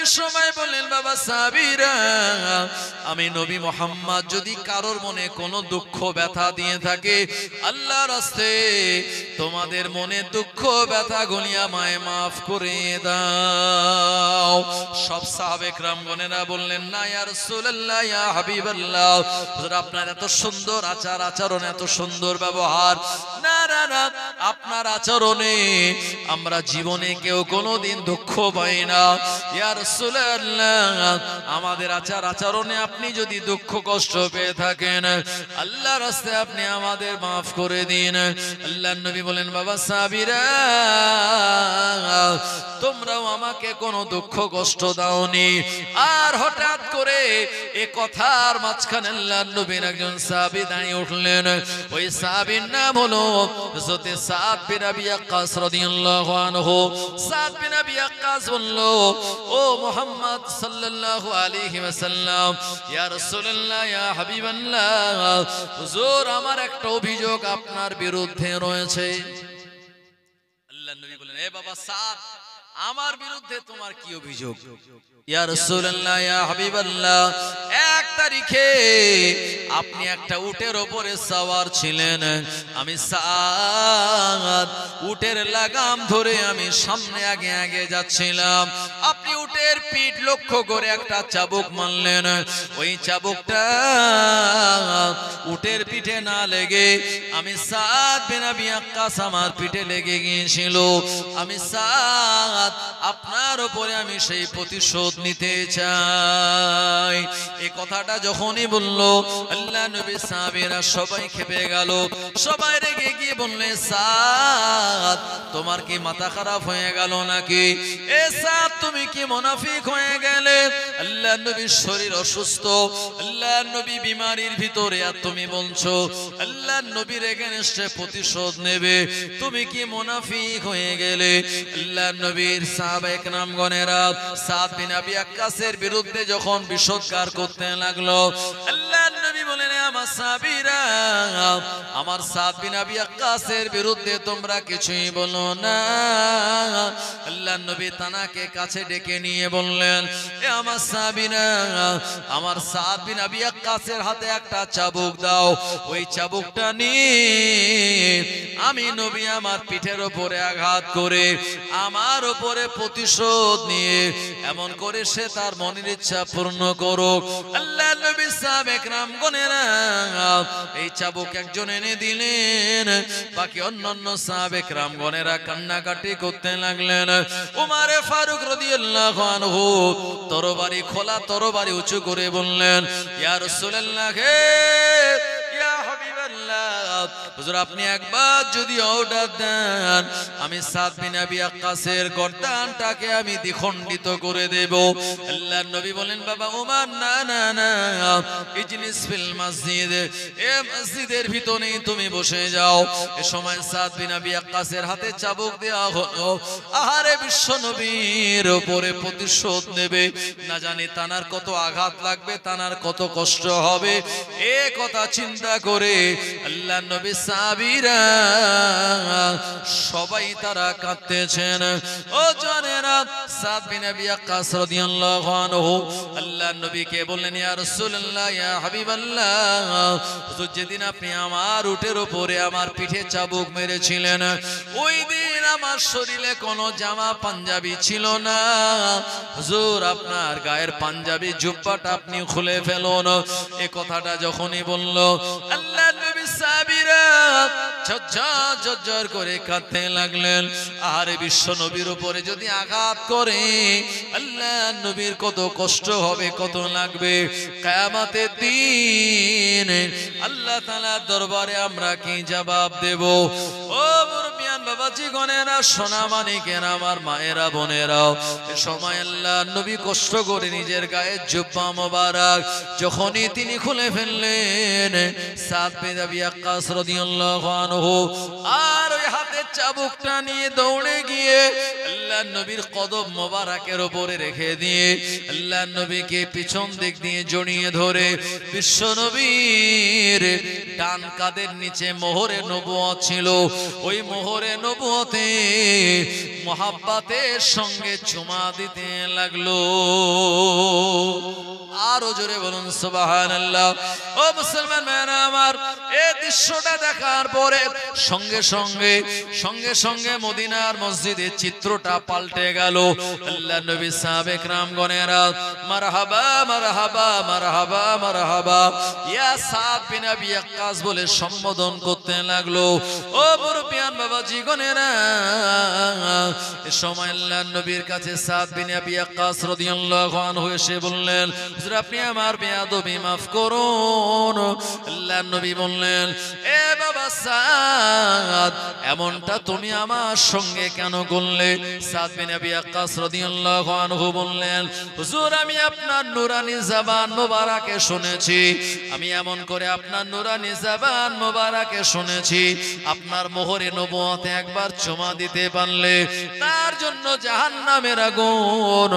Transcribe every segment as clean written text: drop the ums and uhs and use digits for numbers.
নবী সময় বললেন বাবা সাহাবীরা আমি নবী মুহাম্মদ যদি কারোর মনে কোনো দুঃখ ব্যথা দিয়ে থাকে আল্লাহর রাস্তায় তোমাদের মনে দুঃখ ব্যথা গলিয়া আমায় maaf করে দাও সব সাহাবে کرامগণেরা বললেন না ইয়া রাসূলুল্লাহ ইয়া হাবিবাল্লাহ হুজুর আপনার এত সুন্দর আচার আচরণ এত সুন্দর ব্যবহার না না না আপনার আচরণে আমরা জীবনে কেউ কোনোদিন দুঃখ পাই না ইয়া রাসূলুল্লাহ আমাদের আচার আচরণে আপনি যদি দুঃখ কষ্ট পেয়ে থাকেন আল্লাহর রাস্তায় আপনি আমাদের maaf করে দিন আল্লাহর নবী বলেন বাবা সাহাবীরা তোমরাও আমাকে কোনো দুঃখ কষ্ট দাওনি আর হঠাৎ করে এই কথার মাঝখানে আল্লাহর নবীর একজন সাহাবী দাঁড়িয়ে উঠলেন ওই সাহাবীর নাম হলো হযরত সাদ বিন আবি ওয়াক্কাস রাদিয়াল্লাহু আনহু সাদ বিন আবি ওয়াক্কাস বলল ও মুহাম্মদ সাল্লাল্লাহু আলাইহি ওয়াসাল্লাম ইয়া রাসূলুল্লাহ ইয়া হাবিবাল্লাহ হুজুর আমার একটা অভিযোগ আপনার বিরুদ্ধে রয়েছে আল্লাহর নবী বলেন এ বাবা সাদ আমার বিরুদ্ধে তোমার কি অভিযোগ ইয়া রাসূলুল্লাহ ইয়া হাবিবাল্লাহ এক তারিখে আপনি একটা উটের উপরে সওয়ার ছিলেন আমি সাদ উটের লাগাম ধরে আমি সামনে আগে আগে যাচ্ছিলাম আপনি উটের পিঠ লক্ষ্য করে একটা চাবুক মারলেন ওই চাবুকটা উটের পিঠে না লেগে আমি সাদ বিন আবি ওয়াক্কাস আমার পিঠে লেগে গিয়েছিল আমি সাদ আপনার উপরে আমি সেই প্রতিশোধ নিতে চাই এই কথাটা যখনই বললো আল্লাহ নবী সাহাবীরা সবাই খেপে গেল সবাই রেগে গিয়ে বললেন সাদ তোমার কি মাথা খারাপ হয়ে গেল নাকি এ সাদ তুমি কি মুনাফিক হয়ে গেলে আল্লাহ নবীর শরীর অসুস্থ আল্লাহ নবী বিমারির ভিতরে আর তুমি বলছো আল্লাহ নবীর এগেইনস্টে প্রতিশোধ নেবে তুমি কি মুনাফিক হয়ে গেলে আল্লাহ নবীর সাহাবায়ে کرامগণেরা সাদ বিন আবি ওয়াক্কাসের বিরুদ্ধে যখন বিষোদ্গার করতে লাগলো আল্লাহর নবী বলেন আমার সাহাবীরা আমার সাদ বিন আবি ওয়াক্কাসের বিরুদ্ধে তোমরা কিছুই বলো না আল্লাহর নবী তানাকে কাছে ডেকে নিয়ে বললেন এ আমার সাহাবীরা আমার সাদ বিন আবি ওয়াক্কাসের হাতে একটা চাবুক দাও ওই চাবুকটা নিয়ে আমি নবী আমার পিঠের উপরে আঘাত করে আমার উপরে প্রতিশোধ নিয়ে এমন করে সে তার মনের ইচ্ছা পূর্ণ করুক আল্লাহর নবী সাহাবে کرامগণেরা এই চাবুক একজন এনে দিলেন বাকি অন্যান্য সাহাবে کرامগণেরা কান্নাকাটি করতে লাগলেন উমর ফারুক রাদিয়াল্লাহু আনহু তরবারি খোলা তরবারি উঁচু করে বললেন ইয়া রাসূলুল্লাহ ইয়া হাবিবাল্লাহ হুজুর আপনি একবার যদি অর্ডার দেন আমি সাদ বিন আবি ওয়াক্কাসের গর্দানটাকে আমি দ্বিখণ্ডিত করে দেব আল্লাহর নবী বলেন বাবা ওমর না না না ইজলিস ফিল মসজিদ এ মসজিদের ভিতরেই তুমি বসে যাও এই সময় সাদ বিন আবি ওয়াক্কাসের হাতে চাবুক দেওয়া হলো আহারে বিশ্ব নবীর উপরে প্রতিশোধ নেবে না জানি তানার কত আঘাত লাগবে তানার কত কষ্ট হবে এ কথা চিন্তা করে আল্লাহর নবী সাহাবীরা সবাই তারা কাঁদতেছেন ও জানেরা সাদ বিন আবি ওয়াক্কাস রাদিয়াল্লাহু আনহু আল্লাহর নবীকে বললেন ইয়া রাসূলুল্লাহ ইয়া হাবিবাল্লাহ হুজুর যেদিন আপনি আমার উটের উপরে আমার পিঠে চাবুক মেরেছিলেন ওই দিন আমার শরীরে কোনো জামা পাঞ্জাবি ছিল না হুজুর আপনার গায়ের পাঞ্জাবি জুব্বাটা আপনি খুলে ফেলুন এই কথাটা যখনই বলল আল্লাহর নবী সাহাবীরা ঝরঝর করে কাঁদতে লাগলেন আরে বিশ্ব নবীর উপরে যদি আঘাত করে আল্লাহর নবীর কত কষ্ট হবে কত লাগবে কিয়ামতের দিন আল্লাহ তাআলার দরবারে আমরা কি জবাব দেব ও মুরব্বিয়ান বাবাজি গণেরা সোনা মানিকেরা আমার মায়েরা বোনেরা এই সময় আল্লাহর নবী কষ্ট করে নিজের গায়ে জুব্বা মোবারক যখনই তিনি খুলে ফেললেন সাদ বিন আবি ওয়াক্কাস রাদিয়াল্লাহু আনহু আর ওই হাতে চাবুকটা নিয়ে দৌড়ে গিয়ে আল্লাহর নবীর কদম মোবারকের উপরে রেখে দিয়ে আল্লাহর নবীকে পিছন দিক দিয়ে জড়িয়ে ধরে বিশ্ব নবীর ডান কাঁধের নিচে মোহরে নবুয়ত ছিল ওই মোহরে নবুয়তে মোহাব্বতের সঙ্গে চুমা দিতে লাগলো। আরো জোরে বলুন সুবহানাল্লাহ। ও মুসলমান ভাইরা আমার, এই দৃশ্যটা দেখার পরে সঙ্গে সঙ্গে মদিনার মসজিদের চিত্রটা পাল্টে গেল। আল্লাহর নবী সাহাবে کرامগণেরা মারহাবা মারহাবা মারহাবা মারহাবা ইয়া সাদ বিন আবি ওয়াক্কাস বলে সম্বোধন করতে লাগলো। ও মুরব্বিয়ান বাবাজি গণেরা, এই সময় আল্লাহর নবীর কাছে সাদ বিন আবি ওয়াক্কাস রাদিয়াল্লাহু আনহু এসে বললেন, হুজুর আপনি আমার বেয়াদবি মাফ করুন। আল্লাহর নবী বললেন, এ বাবা সাদ, এমনটা তুমি আমার সঙ্গে কেন করলে? সাদ বিন আবি ওয়াক্কাস রাদিয়াল্লাহু আনহু বললেন, হুজুর আমি আপনার নুরানি জবান মোবারকে শুনেছি, আমি এমন করে আপনার নুরানি জবান মোবারকে শুনেছি, আপনার মোহরে নবুয়তে একবার চুমা দিতে পারলে তার জন্য জাহান্নামের আগুন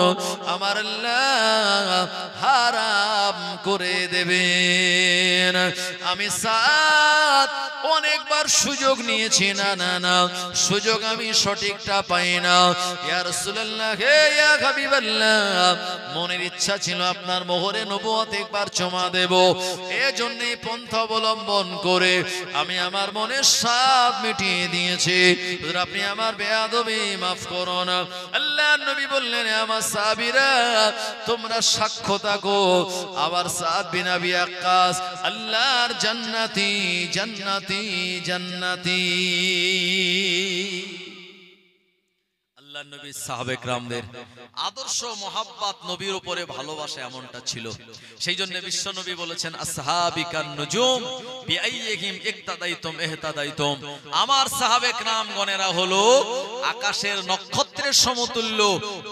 আমার আল্লাহ হারাম করে দেবেন। আমি সাদ অনেকবার সুযোগ নিয়েছি, না না না, সুযোগ আমি সঠিকটা পাই না। ইয়া রাসূলুল্লাহ, হে ইয়া হাবিবাল্লাহ, মনের ইচ্ছা ছিল আপনার মোহরে নবুয়ত একবার চুমা দেব, এজন্যই পন্থা অবলম্বন করে আমি আমার মনের স্বাদ মিটিয়ে দিয়েছি, হুজুর আপনি আমার বেয়াদবি মাফ করুন। আল্লাহর নবী বললেন, আমার সাহাবীরা তোমরা সাক্ষ্য থাকো, আবার সাদ বিন আবি ওয়াক্কাস আল্লাহর জান্নাতি জান্নাতি জান্নাতি। আল্লাহর নবী সাহাবে کرامদের আদর্শ মোহাব্বত, নবীর উপরে ভালোবাসা এমনটা ছিল। সেই জন্য বিশ্ব নবী বলেছেন, আসহাবিকান নুজুম বিআইয়িহিম ইক্তাদাইতুম ইহতাদাইতুম। আমার সাহাবে کرامগণেরা হলো আকাশের নক্ষত্রের সমতুল্য,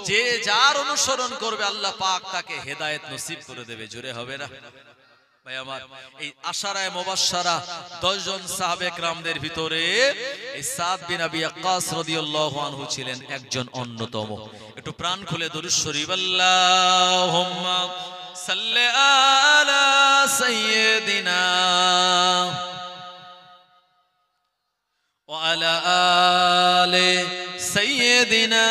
যে যার অনুসরণ করবে আল্লাহ পাক তাকে হেদায়েত নসিব করে দেবে। জোরে হবে না ভাই আমার? এই আশারায়ে মুবাশশারা 10 জন সাহাবে کرامদের ভিতরে এই সাদ বিন আবি ওয়াক্কাস রাদিয়াল্লাহু আনহু ছিলেন একজন অন্যতম। একটু প্রাণ খুলে দরুদ শরীফ, আল্লাহুম্মা সাল্লি আলা সাইয়্যিদিনা ওয়া আলা আলি সাইয়্যিদিনা।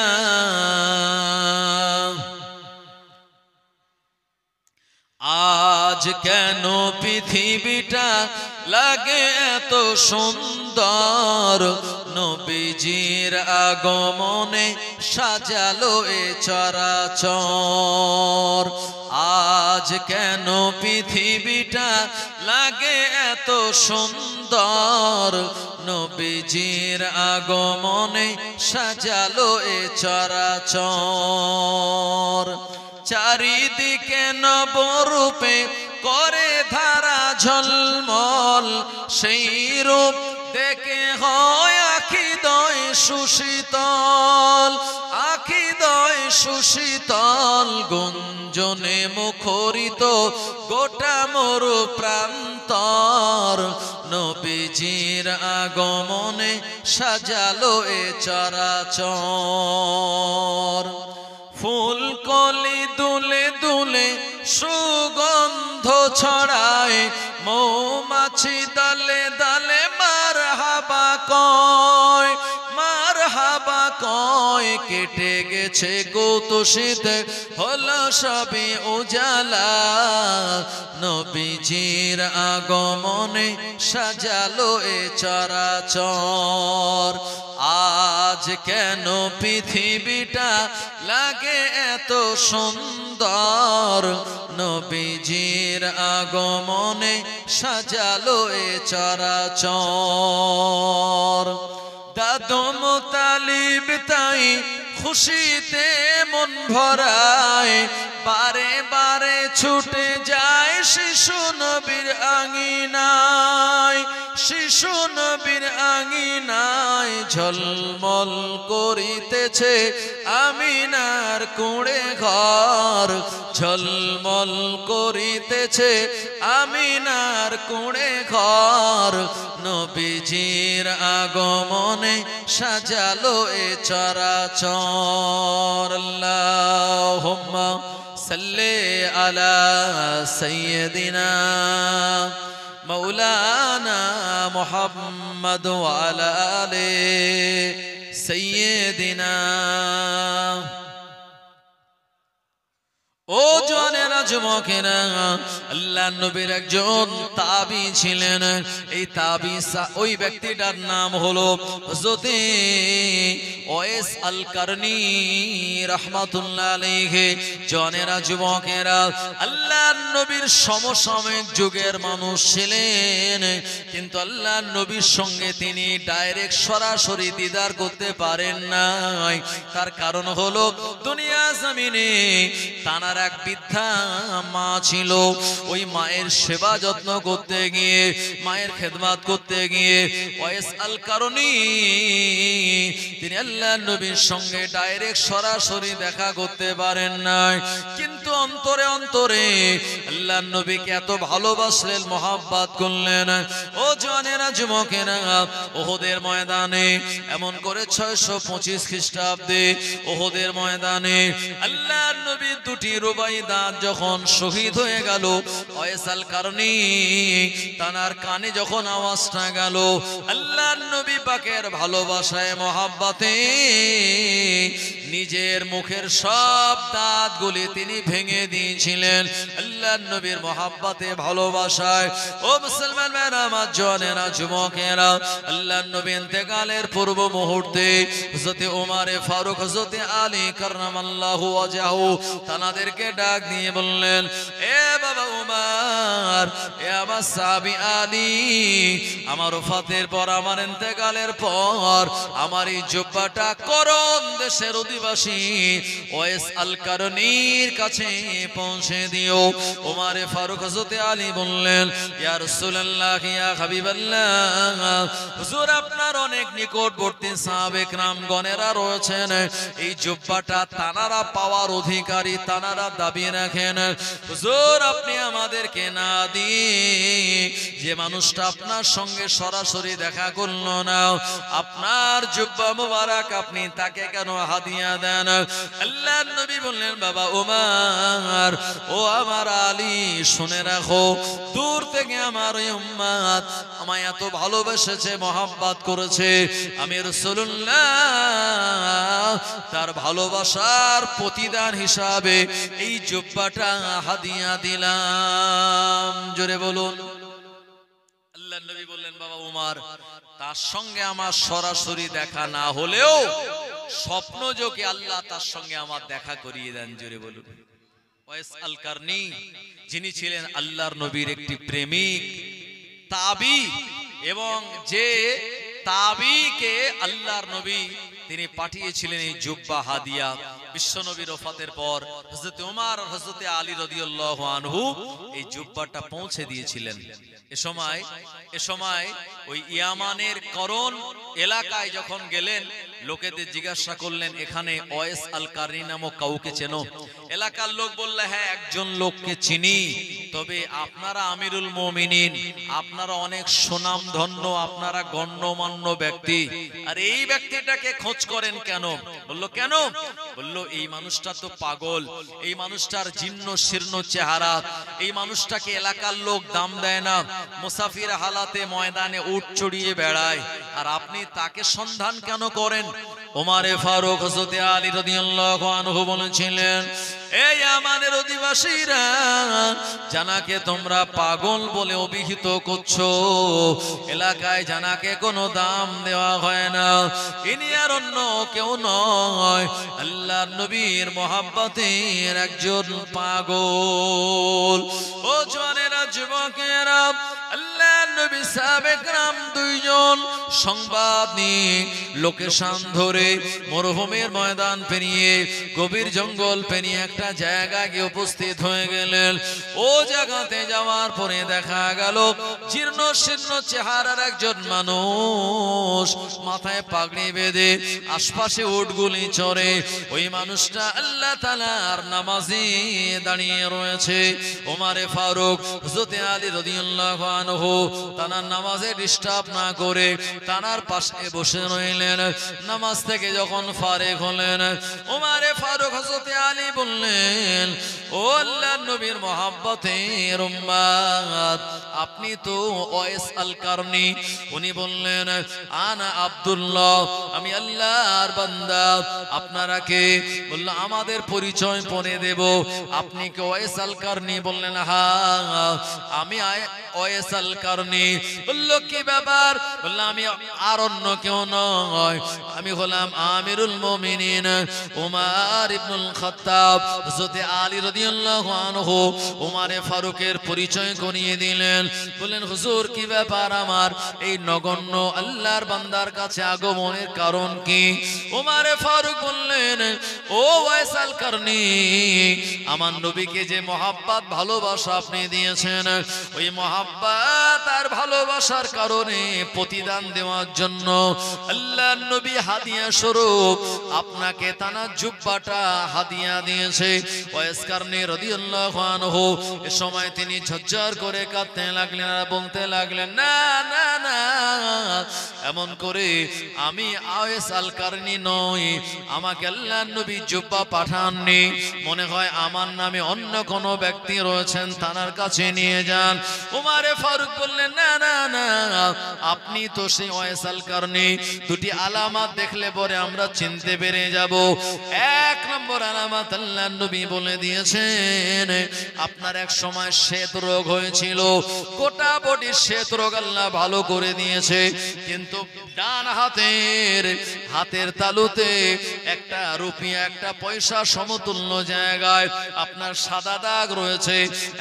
আজ কেন পৃথিবীটা লাগে এত সুন্দর, নবীজির আগমনে সাজালো এ চরাচর। আজ কেন পৃথিবীটা লাগে এত সুন্দর, নবীজির আগমনে সাজালো এ চরাচর। চারিদিকে নবরূপে করে ধারা ঝলমল, সেই রূপ দেখে হয় আখিদয় সুশীতল, আখিদয় সুশীতল। গুঞ্জনে মুখরিত গোটা মরু প্রান্তর, নবীজির আগমনে সাজালো এ চরাচর। ফুলকলি দুলে দুলে সুগন্ধ ছড়ায়, মৌমাছি দলে দলে মারহাবা কয়, মারহাবা কয়। কেটে গেছে গৌতশীত হলো সবে উজালা, নবীজির আগমনে সাজালো এ চরাচর। আজ কেন পৃথিবীটা লাগে এত সুন্দর, নবীজির আগমনে সাজালো এ চরাচর। দাদু মুতালিব তাই খুশিতে মন ভরায়, বারে বারে ছুটে যায় শিশু নবীর আঙিনায়, শিশু নবীর আঙিনায়। ঝলমল করিতেছে আমিনার কুঁড়ে ঘর, ঝলমল করিতেছে আমিনার কুঁড়ে ঘর, নবীজির আগমনে সাজালো এ চরাচর। আল্লাহুম্মা সাল্লি আলা সাইয়্যিদিনা মাওলানা মুহাম্মদ ওয়া আলা আলি সাইয়্যিদিনা। ও জওয়ানেরা, যুবকেরা, আল্লাহর নবীর একজন তাবী ছিলেন। এই তাবী ওই ব্যক্তিটার নাম হলো হযরতে ওয়াইস আল কারনী রাহমাতুল্লাহ আলাইহি। জওয়ানেরা, যুবকেরা, আল্লাহর নবীর সমসাময়িক যুগের মানুষ ছিলেন, কিন্তু আল্লাহর নবীর সঙ্গে তিনি ডাইরেক্ট সরাসরি দিদার করতে পারেন নাই। তার কারণ হলো দুনিয়া জমিনে তার এক বৃদ্ধা মা ছিল। ওই মায়ের সেবা যত্ন করতে গিয়ে, মায়ের খেদমত করতে গিয়ে ওয়াইস আল কারনী তিনি আল্লাহর নবীর সঙ্গে ডাইরেক্ট সরাসরি দেখা করতে পারেন নাই। কিন্তু অন্তরে অন্তরে আল্লাহর নবীকে এত ভালোবাসলেন, মহব্বত করলেন। ও জওয়ানেরা, যুবকেরা, ওহদের ময়দানে এমন করে 625 খ্রিস্টাব্দে ওহদের ময়দানে আল্লাহর নবীর দুটি রুবাইদা যখন শহীদ হয়ে গেল, ওয়াইস আল কারনী তার কানে যখন আওয়াজটা গেল, আল্লাহর নবী পাকের ভালোবাসায়, মহব্বতে নিজের মুখের সব দাঁতগুলি তিনি ভেঙে দিয়েছিলেন। আল্লাহর নবীর মহব্বতে, ভালোবাসায়। ও মুসলমান ভাইরা আমার, জওয়ানেরা, যুবকেরা, আল্লাহর নবী ইন্তেকালের পূর্ব মুহূর্তে হযরতে ওমরে ফারুক, হযরতে আলী কাররামাল্লাহু ওয়াজহু তানাদেরকে ডাক দিয়ে বললেন, এ বাবা ওমর, এ আমার সাহাবী আলী, আমার ওফাতের পর, আমার ইন্তেকালের পর আমার এই জুব্বাটা করণ দেশের অধিবাসী ওয়াইস আল কারনীর কাছে পৌঁছে দিও। ওমরে ফারুক হযরতে আলী বললেন, ইয়া রাসূলুল্লাহ, ইয়া হাবিবাল্লাহ, হুজুর আপনার অনেক নিকটবর্তী সাহাবে کرامগণেরা রয়েছেন, এই জুব্বাটা তানারা পাওয়ার অধিকারী, তানারা দাবি রাখেন। হুজুর আপনি আমাদেরকে না দিয়ে যে মানুষটা আপনার সঙ্গে সরাসরি দেখা করলো না, আপনার জুব্বা মুবারক আপনি তাকে কেন হাদিয়া দেন? আল্লাহর নবী বললেন, বাবা ওমর, ও আমার আলী, শুনে রাখো, দূর থেকে আমার ওই উম্মত আমায় এত ভালোবেসেছে, মহব্বত করেছে, আমি রাসূলুল্লাহ তার ভালোবাসার প্রতিদান হিসাবে এই জুব্বাটা হাদিয়া দিলাম। জোরে বলুন। আল্লাহর নবী বললেন, বাবা ওমর, তার সঙ্গে আমার সরাসরি দেখা না হলেও স্বপ্ন যোগে আল্লাহ তার সঙ্গে আমার দেখা করিয়ে দেন। জোরে বলুন। ওয়াইস আল কারনী, যিনি ছিলেন আল্লাহর নবীর একটি প্রেমিক তাবী, এবং যে তাবীকে আল্লাহর নবী তিনি পাঠিয়েছিলেন এই জুব্বা হাদিয়া। বিশ্ব নবীর ওফাতের পর হযরতে ওমর আর হযরতে আলী রাদিয়াল্লাহু আনহু এই জুব্বাটা পৌঁছে দিয়েছিলেন। এ সময় ওই ইয়ামানের করণ এলাকায় যখন গেলেন, লোকেদের জিজ্ঞাসা করলেন, এখানে ওয়াইস আল কারনী নামক কাউকে চেনো? এলাকার লোক বললে, হ্যাঁ, একজন লোককে চিনি, তবে আপনারা আমিরুল মুমিনিন, আপনারা অনেক সুনামধন্য, আপনারা গণ্যমান্য ব্যক্তি, আর এই ব্যক্তিটাকে খোঁজ করেন কেন? বলল, কেন? বলল, এই মানুষটা তো পাগল, এই মানুষটার জীর্ণ শীর্ণ চেহারা, এই মানুষটাকে এলাকার লোক দাম দেয় না, মুসাফির হালাতে ময়দানে উট চড়িয়ে বেড়ায়, আর আপনি তাকে সন্ধান কেন করেন? ওমরে ফারুক হযরতে আলী রাদিয়াল্লাহু আনহু বলেছিলেন, এই ইয়ামানের অধিবাসীরা, জানাকে তোমরা পাগল বলে অভিহিত করছো, এলাকায় জানাকে কোনো দাম দেওয়া হয় না, ইনি আর অন্য কেউ নয়, আল্লাহর নবীর মহব্বতের একজন পাগল। ও জওয়ানেরা, যুবকেরা, আল্লাহর নবী সাহাবে کرام দুইজন সংবাদ নিয়ে লোকেশন ধরে মরুভূমির ময়দান পেরিয়ে, গভীর জঙ্গল পেরিয়ে একটা জায়গায় গিয়ে উপস্থিত হয়ে গেলেন। ও জায়গাতে যাওয়ার পরে দেখা গেল জীর্ণ শীর্ণ চেহারার একজন মানুষ, মাথায় পাগড়ি বেঁধে আশপাশে উটগুলি চড়ে, ওই মানুষটা আল্লাহ তাআলার নামাজে দাঁড়িয়ে রয়েছে। ওমরে ফারুক হযরতে আলী রাদিয়াল্লাহু আনহু তানার নামাজে ডিস্টার্ব না করে তানার পাশে বসে রইলেন। নামাজ থেকে যখন ফারেক হলেন, ওমরে ফারুক হযরতে আলী বললেন, ও ও আল্লাহর নবীর মহব্বতের উম্মত, আপনি তো ওয়াইস আল কারনি। উনি বললেন আনা আব্দুল্লাহ, আমি আল্লাহর বান্দা। আপনারা কে? বলল আমাদের পরিচয় পরে দেব। আপনি কে ওয়াইস আল কারনি? বললেন হ্যাঁ আমি ওয়াইস আল কারনি। বলল কি ব্যাপার? বলল আমি আর অন্য কেউ নয়, আমি হলাম আমিরুল মুমিনিন উমর ইবনুল খাত্তাব। হযরত আলী রাদিয়াল্লাহু আনহু উমরে ফারুকের পরিচয় করিয়ে দিলেন। বললেন হুজুর কি ব্যাপার, আমার এই নগণ্য আল্লাহর বান্দার কাছে আগমনের কারণ কি? উমরে ফারুক বললেন ও ওয়াইস আল কারনি, আমার নবীকে যে মহব্বত ভালোবাসা আপনি দিয়েছেন, ওই মহব্বত আর ভালোবাসার কারণে প্রতিদান দেওয়ার জন্য আল্লাহর নবী হাদিয়া স্বরূপ আপনাকে তানা জুব্বাটা হাদিয়া দিয়েছে। ওয়াইস কারনি রাদিয়াল্লাহু আনহু এ সময় তিনি ঝরঝর করে কাঁদতে লাগলেন আর বলতে লাগলেন না না না, এমন করে আমি ওয়াইস আল কারনি নই, আমাকে আল্লাহর নবী জুব্বা পাঠাননি, মনে হয় আমার নামে অন্য কোন ব্যক্তি রয়েছেন, তার কাছে নিয়ে যান। উমরে ফারুক বললেন না না না, আপনি তো সেই ওয়াইস আল কারনি। দুটি আলামত দেখলে পরে আমরা চিনতে পেরে যাব। এক নম্বর আলামত আল্লাহর নবী বলে দিয়েছেন আপনার এক সময় শ্বেত রোগ হয়েছিল, গোটা বডি শ্বেত রোগ আল্লাহ ভালো করে দিয়েছে, কিন্তু ডান হাতের তালুতে একটা রুপিয়া একটা পয়সা সমতুল্য জায়গায় আপনার সাদা দাগ রয়েছে।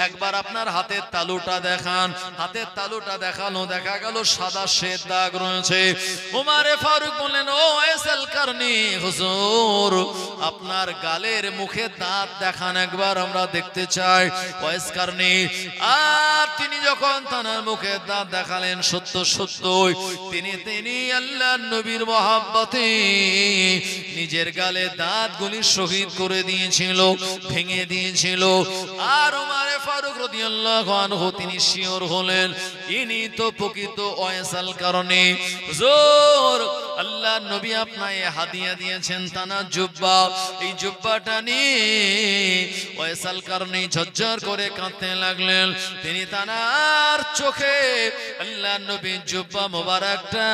একবার আপনার হাতের তালুটা দেখান, হাতের তালুটা দেখানো, দেখা গেল সাদা শ্বেত দাগ রয়েছে। উমরে ফারুক বললেন ও ওয়াইস আল কারনি, হুজুর আপনার গালের মুখে দাঁত দেখান, একবার আমরা দেখতে চাই। ওয়াইস কারনি আর তিনি যখন তার মুখে দাঁত দেখালেন, সত্য সত্যই তিনি আল্লাহর নবীর মহব্বতে নিজের গালে দাঁতগুলি শহীদ করে দিয়েছিল, ভেঙে দিয়েছিল। আর উমরে ফারুক রাদিয়াল্লাহু আনহু তিনি শিওর হলেন ইনি তো প্রকৃত ওয়াইস আল কারনি। হুজুর আল্লাহর নবী আপনাকে হাদিয়া দিয়েছেন তানা জুব্বা, এই জুব্বাটা নিয়ে ওয়াইস আল কারনি ঝরঝর করে কাঁদতে লাগলেন। তিনি তানার চোখে আল্লাহর নবীর জুব্বা মোবারকটা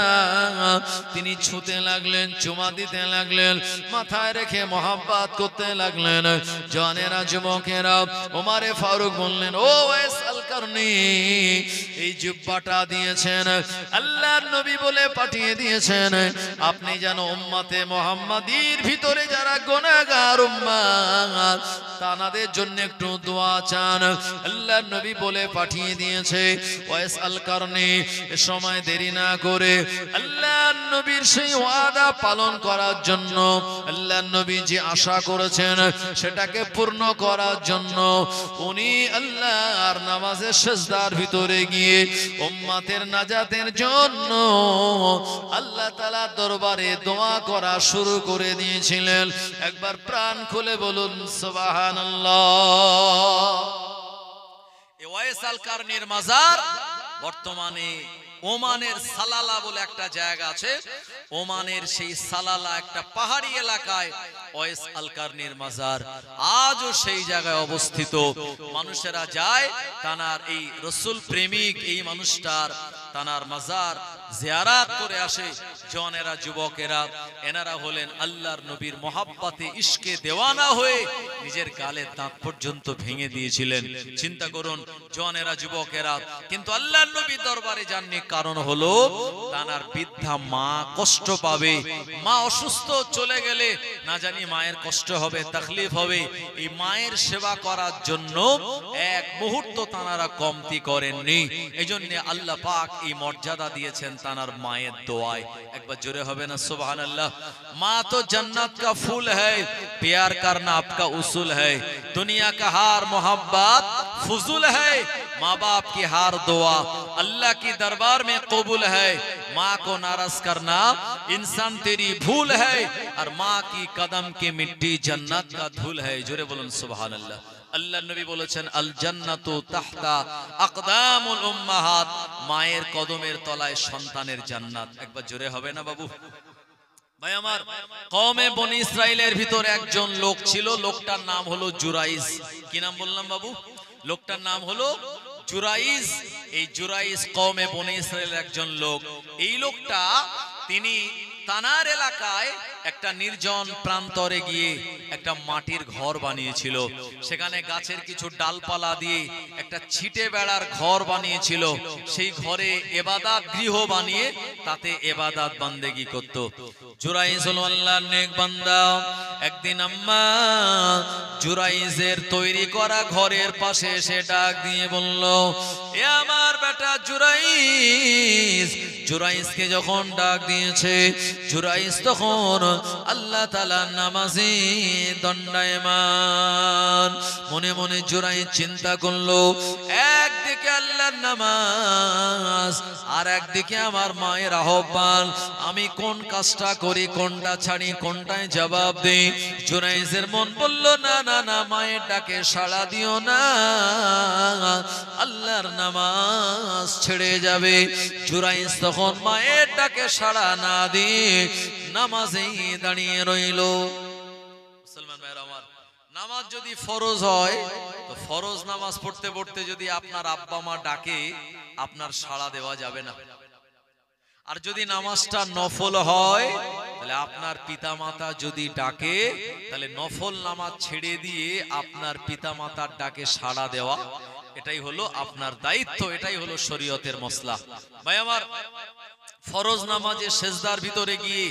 তিনি ছুঁতে লাগলেন, চুমা দিতে লাগলেন, মাথায় রেখে মহব্বত করতে লাগলেন। জওয়ানেরা, যুবকেরা, উমরে ফারুক বললেন ও ওয়াইস আল কারনি, এই জুব্বাটা দিয়েছেন আল্লাহর নবী বলে পাঠিয়ে দিয়েছেন আপনি যেন উম্মতে মুহাম্মাদীর ভিতরে যারা গুনাহগার উম্মত তাদের জন্য একটু দোয়া চান, আল্লাহর নবী বলে পাঠিয়ে দিয়েছে। ওয়াইস আল কারনি এ সময় দেরি না করে আল্লাহর নবীর সেই ওয়াদা পালন করার জন্য, আল্লাহর নবী যে আশা করেছেন সেটাকে পূর্ণ করার জন্য উনি আল্লাহর নামাজের সিজদার ভিতরে গিয়ে উম্মতের নাজাতের জন্য আল্লাহ তাআলার দরবারে দোয়া করা শুরু করে দিয়েছিলেন। একবার প্রাণ খুলে বলুন সুবহানাল্লাহ। এই ওয়াইস আল কারনির মাজার বর্তমানে ওমানের সালালা বলে একটা জায়গা আছে, ওমানের সেই সালালা একটা পাহাড়ি এলাকায় ওয়াইস আল কারনির মাজার আজও সেই জায়গায় অবস্থিত। মানুষেরা যায় তানার এই রাসূল প্রেমিক এই মানুষটার তানার মাজার জিয়ারত করে আসে। জওয়ানেরা, যুবকেরা, এনারা হলেন আল্লাহর নবীর মহব্বতে ইশকে দেওয়ানা হয়ে নিজের গালের দাঁত পর্যন্ত ভেঙে দিয়েছিলেন। চিন্তা করুন জওয়ানেরা, যুবকেরা, কিন্তু আল্লাহর নবীর দরবারে যাননি, কারণ হলো তানার বৃদ্ধা মা কষ্ট পাবে, মা অসুস্থ চলে গেলে না জানি মায়ের কষ্ট হবে, তাকলিফ হবে। এই মায়ের সেবা করার জন্য এক মুহূর্ত তানারা কমতি করেননি। এজন্য আল্লাহ পাক এই মর্যাদা দিয়েছেন তানার মায়ের দোয়ায়। একবার জোরে হবে না সুবহানাল্লাহ। মা তো जन्नत का फूल है, प्यार करना आपका उसूल है, दुनिया का हार मोहब्बत फजूल है, माँ बाप की हार दुआ अल्लाह की दरबार में कबूल है, माँ को नाराज करना इंसान तेरी भूल है, और माँ की कदम की मिट्टी जन्नत का धूल है। जोरे बोलन सुबहानल्लाह। আল্লাহর নবী বলেছেন আল জান্নাতু তাহতা আকদামুল উম্মাহাত, মায়ের কদমের তলায় সন্তানের জান্নাত। একবার জোরে হবে না বাবু? ভাই আমার, কওমে বনি ইসরাইলের ভিতরে একজন লোক ছিল, লোকটার নাম হলো জুরাইজ। কি নাম বললাম বাবু? লোকটার নাম হলো জুরাইজ। এই জুরাইজ কওমে বনি ইসরাইলের একজন লোক। এই লোকটা তিনি তানার এলাকায় একটা নির্জন প্রান্তরে গিয়ে একটা মাটির ঘর বানিয়েছিল। সেখানে গাছের কিছু ডালপালা দিয়ে একটা ছিটে বেড়ার ঘর বানিয়েছিল। সেই ঘরে ইবাদত গৃহ বানিয়ে তাতে ইবাদত বান্দেগি করত। জুরাইজ হলো আল্লাহর নেক বান্দা। একদিন আম্মা জুরাইজের তৈরি করা ঘরের পাশে এসে ডাক দিয়ে বলল, এ আমার বেটা জুরাইজ। জুরাইজকে যখন ডাক দিয়েছে, জুরাইজ তখন আল্লাহ তাআলার নামাজে দণ্ডায়মান। মনে মনে জুরাইজ চিন্তা করলো, একদিকে আল্লাহর নামাজ আর একদিকে আমার মায়ের আহ্বান, আমি কোন কাজটা করি, কোনটা ছাড়ি, কোনটায় জবাব দেই? জুরাইজের মন বলল, না না না, মায়ের ডাকে সাড়া দিও না, আল্লাহর নামাজ ছেড়ে যাবে। জুরাইজ তখন মায়ের ডাকে সাড়া না দিয়ে নামাজেই দাঁড়িয়ে রইল। মুসলমান ভাইরা আমার, নামাজ যদি ফরজ হয় তো ফরজ নামাজ পড়তে পড়তে যদি আপনার আব্বা মা ডাকে, আপনার সাড়া দেওয়া যাবে না। আর যদি নামাজটা নফল হয়, তাহলে আপনার পিতামাতা যদি ডাকে, তাহলে নফল নামাজ ছেড়ে দিয়ে আপনার পিতামাতার ডাকে সাড়া দেওয়া, এটাই হলো আপনার দায়িত্ব, এটাই হলো শরীয়তের মসলা। ভাই আমার, ফরজ নামাজে সেজদার ভিতরে গিয়ে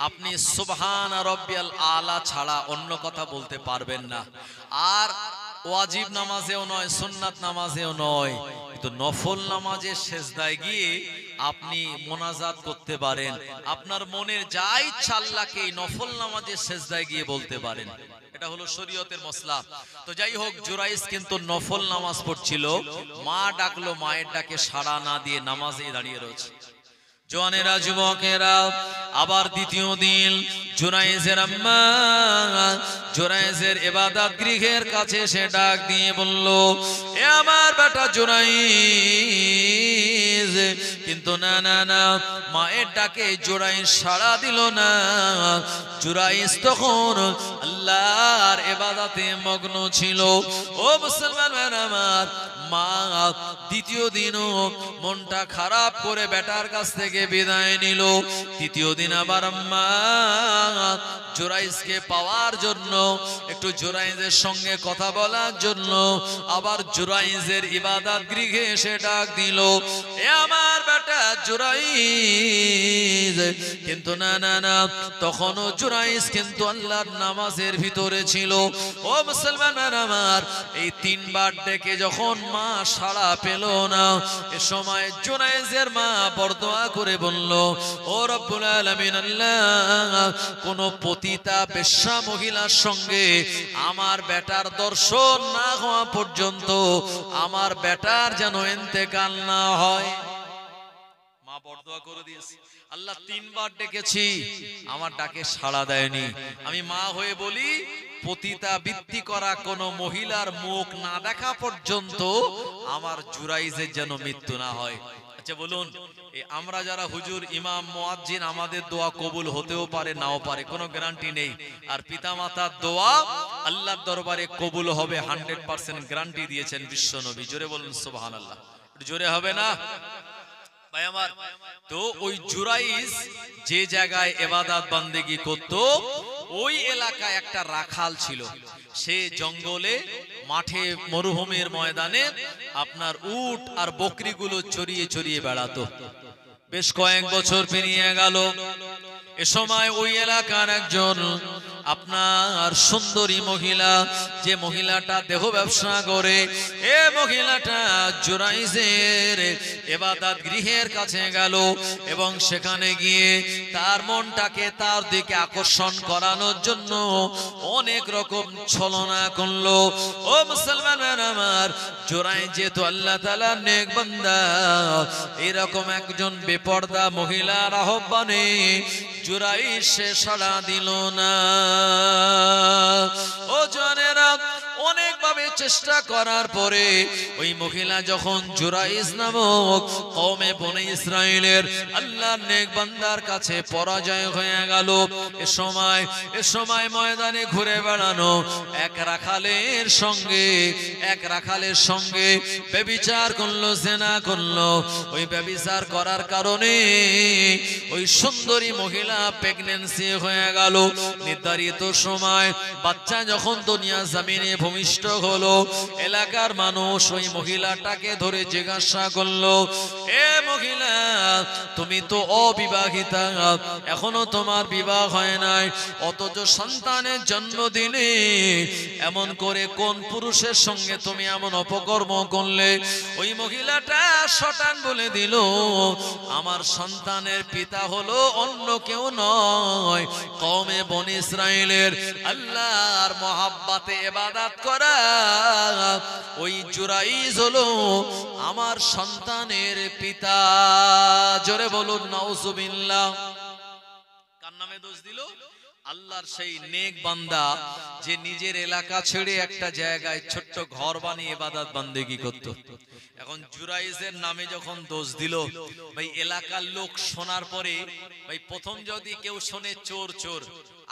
আপনি সুবহান রাব্বিয়াল আলা ছাড়া অন্য কথা বলতে পারবেন না। আর ওয়াজিব নামাজেও নয়, সুন্নাত নামাজেও নয়, কিন্তু নফল নামাজে সেজদায় গিয়ে আপনি মোনাজাত করতে পারেন। আপনার মনের যা ইচ্ছা আল্লাহকে নফল নামাজে সেজদায় গিয়ে বলতে পারেন। এটা হলো শরীয়তের মসলা। তো যাই হোক, জুরাইজ কিন্তু নফল নামাজ পড়ছিল, মা ডাকলো, মায়ের ডাকে সাড়া না দিয়ে নামাজেই দাঁড়িয়ে রয়েছে। জওয়ানেরা, যুবকেরা, আবার দ্বিতীয় দিন জুরাইজের আম্মা জুরাইজের ইবাদত গৃহের কাছে সে ডাক দিয়ে বলল, এ আমার বেটা জুরাইজ। কিন্তু না না না, মায়ের ডাকে জুরাইজ সাড়া দিল না। জুরাইজ তখন আল্লাহর ইবাদতে মগ্ন ছিল। ও মুসলমান ভাইরা আমার, মা দ্বিতীয় দিনও মনটা খারাপ করে বেটার কাছ থেকে বিদায় নিল। তৃতীয় দিন আবার আম্মা জুরাইজকে পাওয়ার জন্য, একটু জুরাইজের সঙ্গে কথা বলার জন্য আবার জুরাইজের ইবাদত গৃহে এসে ডাক দিল, এ আমার বেটা জুরাইজ। কিন্তু না না না, তখনও জুরাইজ কিন্তু আল্লাহর নামাজের ভিতরে ছিল। ও মুসলমান আমার, এই তিনবার ডেকে যখন মা সাড়া পেল না, এ সময় জুরাইজের মা বরদোয়া করে বলল, ও রব্বুল আলামিন, আল্লাহ, কোন পতিতা বেশ্যা মহিলার সঙ্গে আমার বেটার দর্শন না হওয়া পর্যন্ত আমার বেটার যেন ইন্তেকাল না হয়। মা বরদোয়া করে দিয়েছে, আল্লাহ তিনবার ডেকেছি, আমার ডাকে সাড়া দেয়নি। আমি মা হয়ে বলি, পতিতা বৃত্তি করা কোন মহিলার মুখ না দেখা পর্যন্ত আমার জুরাইজের যেন মৃত্যু না হয়। আচ্ছা বলুন, আমরা যারা হুজুর, ইমাম, মুয়াজ্জিন, আমাদের দোয়া কবুল হতেও পারে, নাও পারে, কোনো গ্যারান্টি নেই। আর পিতামাতার দোয়া আল্লাহর দরবারে কবুল হবে 100% গ্যারান্টি দিয়েছেন বিশ্ব নবী। জোরে বলুন সুবহানাল্লাহ। জোরে হবে না ভাই আমার? তো ওই জুরাইজ যে জায়গায় ইবাদত বান্দেগি করত, ওই এলাকায় একটা রাখাল ছিল। সে জঙ্গলে, মাঠে, মরুভূমির ময়দানে আপনার উট আর বকরিগুলো চড়িয়ে চড়িয়ে বেড়াতো। বেশ কয়েক বছর পেরিয়ে গেল। এ সময় ওই এলাকার একজন আপনার সুন্দরী মহিলা, যে মহিলাটা দেহ ব্যবসা করে, এ মহিলাটা জুরাইজের ইবাদত গৃহের কাছে গেল এবং সেখানে গিয়ে তার মনটাকে তার দিকে আকর্ষণ করানোর জন্য অনেক রকম ছলনা করলো। ও মুসলমান আমার, জুরাইজ যেহেতু আল্লাহ তাআলার নেক বান্দা, এরকম একজন বেপরদা মহিলার আহ্বানে জুরাইজ সে সাড়া দিল না। ও জানেরা, অনেকভাবে চেষ্টা করার পরে ওই মহিলা যখন জুরাইজ নামক কওমে বনে ইসরাইলের আল্লাহর নেক বান্দার কাছে পরাজয় হয়ে গেল, এ সময় ময়দানে ঘুরে বেড়ানো এক রাখালের সঙ্গে ব্যভিচার করলো, জিনা করলো। ওই ব্যভিচার করার কারণে ওই সুন্দরী মহিলা প্রেগন্যান্সি হয়ে গেল। নির্ধারিত সময় বাচ্চা যখন দুনিয়া জমিনে ভূমিষ্ঠ হলো, এলাকার মানুষ ওই মহিলাটাকে ধরে জিজ্ঞাসা করলো, এ মহিলা, তুমি তো অবিবাহিতা, এখনো তোমার বিবাহ হয় নাই, অথচ সন্তানের জন্মদিনে এমন করে কোন পুরুষের সঙ্গে তুমি এমন অপকর্ম করলে? ওই মহিলাটা শটান বলে দিল, আমার সন্তানের পিতা হলো অন্য কেউ নয়, কওমে বনি ইসরাইলের আল্লাহর মহাব্বতে ইবাদত করা ওই জুরাইজ হলো আমার সন্তানের পিতা। জোরে বলুন নাউজুবিল্লাহ। কার নামে দোষ দিল? আল্লাহর সেই নেক বান্দা যে নিজের এলাকা ছেড়ে একটা জায়গায় ছোট্ট ঘর বানিয়ে ইবাদত বান্দেগি করত। এখন জুরাইজের নামে যখন দোষ দিল, ভাই এলাকার লোক শোনার পরে, ভাই প্রথম যদি কেউ শোনে চোর চোর,